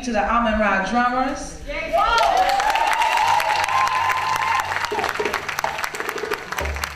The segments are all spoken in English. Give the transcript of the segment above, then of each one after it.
to the Amun-Ra drummers.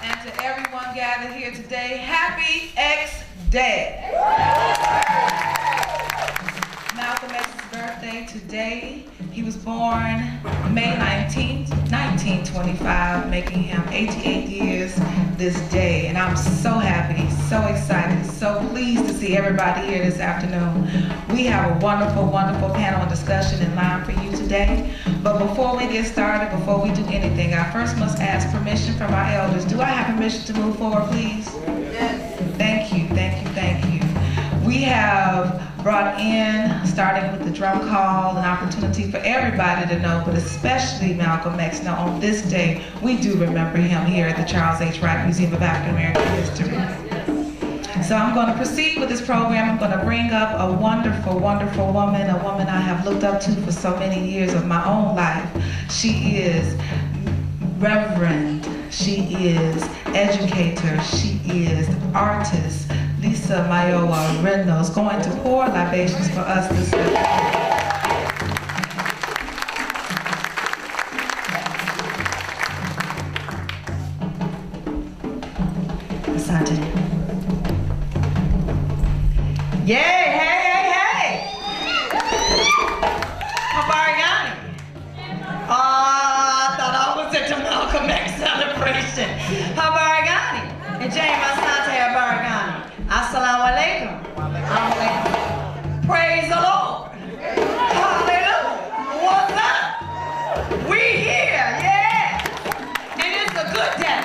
And to everyone gathered here today, happy X Day. Malcolm X's birthday today. He was born May 19th, 1925, making him 88 years this day. And I'm so happy, so excited, so pleased to see everybody here this afternoon. We have a wonderful, wonderful panel and discussion in line for you today. But before we get started, before we do anything, I first must ask permission from our elders. Do I have permission to move forward, please? Yes. Thank you, thank you, thank you. We have brought in, starting with the drum call, an opportunity for everybody to know, but especially Malcolm X. Now on this day, we do remember him here at the Charles H. Wright Museum of African American History. So I'm going to proceed with this program. I'm going to bring up a wonderful, wonderful woman, a woman I have looked up to for so many years of my own life. She is reverend, she is educator, she is artist. Lisa Mayowa Reynolds going to pour libations for us this evening. Asante. Yay, hey, hey, hey! Habarigani. Oh, I thought I was at the Malcolm X celebration. Habarigani. And James Asante Habarigani. Assalamu alaikum. Praise the Lord. Hallelujah. What's up? We here, yeah. And it's a good day.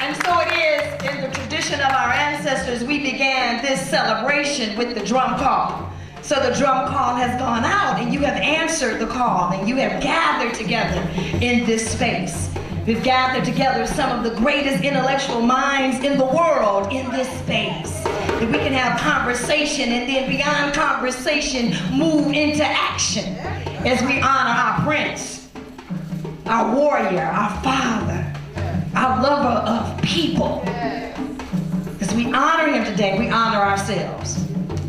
And so it is, in the tradition of our ancestors, we began this celebration with the drum call. So the drum call has gone out and you have answered the call and you have gathered together in this space. We've gathered together some of the greatest intellectual minds in the world in this space. That we can have conversation and then beyond conversation, move into action as we honor our prince, our warrior, our father, our lover of people. As we honor him today, we honor ourselves.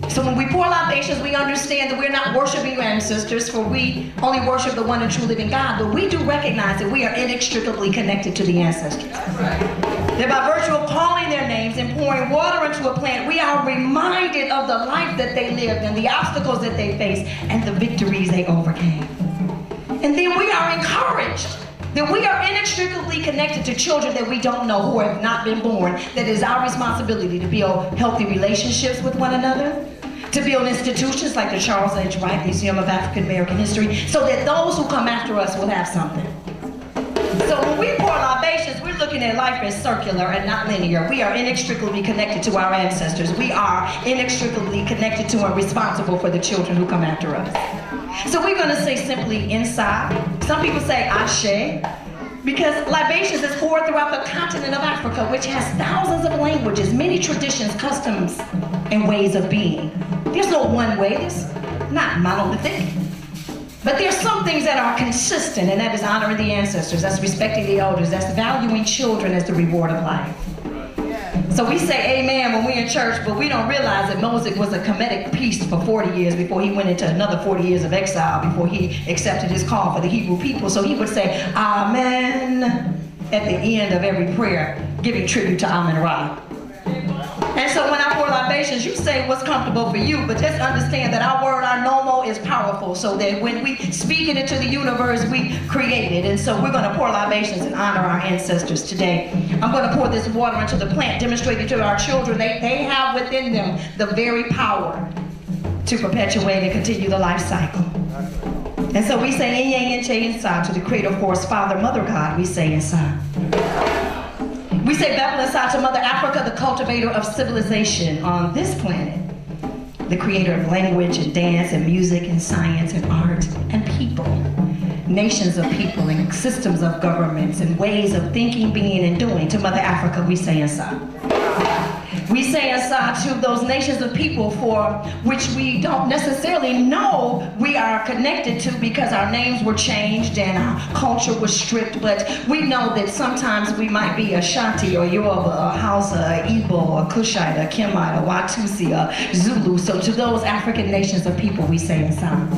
So when we pour libations, we understand that we're not worshiping your ancestors, for we only worship the one and true living God, but we do recognize that we are inextricably connected to the ancestors. That by virtue of calling their names and pouring water into a plant, we are reminded of the life that they lived and the obstacles that they faced and the victories they overcame. And then we are encouraged that we are inextricably connected to children that we don't know, who have not been born. That it is our responsibility to build healthy relationships with one another, to build institutions like the Charles H. Wright Museum of African American History, so that those who come after us will have something. So when we pour libations, we're looking at life as circular and not linear. We are inextricably connected to our ancestors. We are inextricably connected to and responsible for the children who come after us. So we're going to say simply inside. Some people say ashe, because libations is poured throughout the continent of Africa, which has thousands of languages, many traditions, customs, and ways of being. There's no one way, there's not monolithic. But there's some things that are consistent, and that is honoring the ancestors, that's respecting the elders, that's valuing children as the reward of life. So we say amen when we're in church, but we don't realize that Moses was a Kemetic priest for 40 years before he went into another 40 years of exile, before he accepted his call for the Hebrew people. So he would say amen at the end of every prayer, giving tribute to Amun-Ra. And so when I pour libations, you say what's comfortable for you, but just understand that our word, our nomo, is powerful, so that when we speak it into the universe, we create it. And so we're going to pour libations and honor our ancestors today. I'm going to pour this water into the plant, demonstrating to our children they have within them the very power to perpetuate and continue the life cycle. And so we say Enye Enche Inside to the creator force, Father, Mother God, we say inside. We say Bethel inside to Mother Africa, the cultivator of civilization on this planet, the creator of language and dance and music and science and art and people, nations of people and systems of governments and ways of thinking, being, and doing. To Mother Africa, we say inside. We We say inside to those nations of people for which we don't necessarily know we are connected to because our names were changed and our culture was stripped, but we know that sometimes we might be Ashanti or Yoruba or Hausa or Igbo or Kushite or Kimite or Watusi or Zulu. So to those African nations of people, we say inside.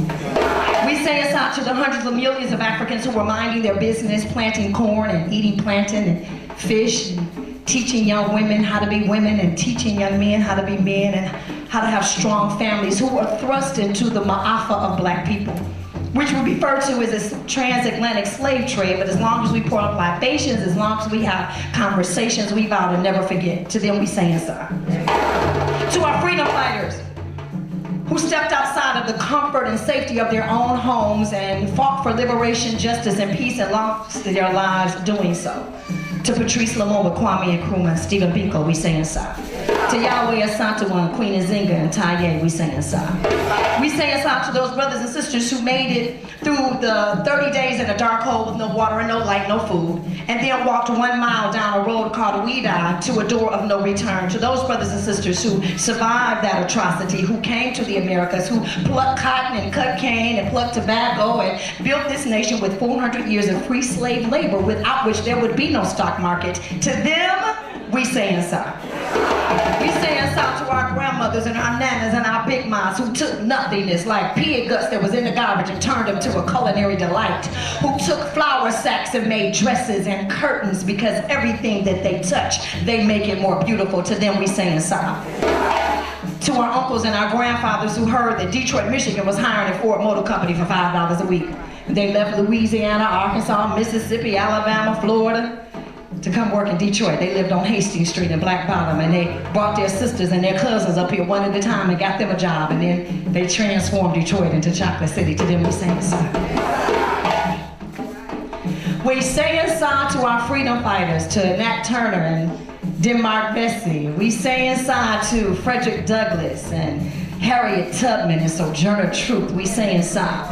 We say inside to the hundreds of millions of Africans who were minding their business, planting corn and eating plantain and fish, and teaching young women how to be women and teaching young men how to be men and how to have strong families, who were thrust into the ma'afa of black people, which we refer to as a transatlantic slave trade. But as long as we pour up libations, as long as we have conversations, we vow to never forget. To them we say inside. To our freedom fighters who stepped outside of the comfort and safety of their own homes and fought for liberation, justice, and peace and lost their lives doing so. To Patrice Lumumba, Kwame Nkrumah, and Stephen Biko, we say inside. To Yahweh Asantewaa, Queen Nzinga, and Taye, we say inside. We say inside to those brothers and sisters who made it through the 30 days in a dark hole with no water and no light, no food, and then walked 1 mile down a road called Ouida to a door of no return. To those brothers and sisters who survived that atrocity, who came to the Americas, who plucked cotton and cut cane and plucked tobacco and built this nation with 400 years of free slave labor, without which there would be no stock market. To them, we say inside. We say inside to our grandmothers and our nanas and our big moms who took nothingness like pig guts that was in the garbage and turned them to a culinary delight, who took flour sacks and made dresses and curtains, because everything that they touch, they make it more beautiful. To them, we say inside. To our uncles and our grandfathers who heard that Detroit, Michigan was hiring a Ford Motor Company for $5 a week. They left Louisiana, Arkansas, Mississippi, Alabama, Florida, to come work in Detroit. They lived on Hastings Street in Black Bottom, and they brought their sisters and their cousins up here one at a time and got them a job, and then they transformed Detroit into Chocolate City. To them we say inside. We say inside to our freedom fighters, to Nat Turner and Denmark Vesey. We say inside to Frederick Douglass and Harriet Tubman and Sojourner Truth. We say inside.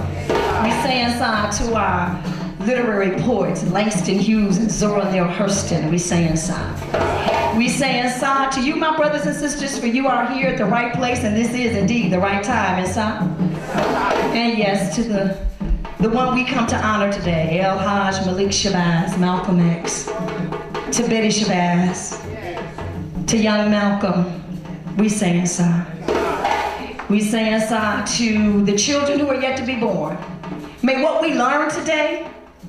We say inside to our literary poets, Langston Hughes and Zora Neale Hurston. We say inside. We say inside to you, my brothers and sisters, for you are here at the right place, and this is indeed the right time. Inside. And yes, to the one we come to honor today, El-Hajj Malik El-Shabazz, Malcolm X, to Betty Shabazz, to young Malcolm, we say inside. We say inside to the children who are yet to be born. May what we learn today,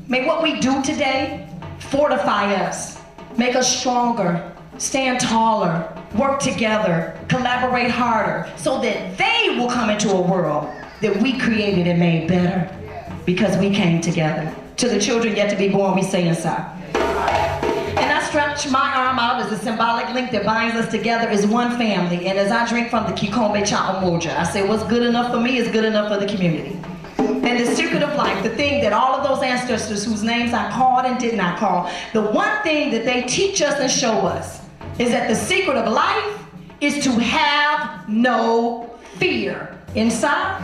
may what we do today fortify us, make us stronger, stand taller, work together, collaborate harder, so that they will come into a world that we created and made better because we came together. To the children yet to be born, we say inside. And I stretch my arm out as a symbolic link that binds us together as one family. And as I drink from the Kikombe Cha Umoja, I say what's good enough for me is good enough for the community. And the secret of life, the thing that all of those ancestors whose names I called and did not call, the one thing that they teach us and show us is that the secret of life is to have no fear. Inside?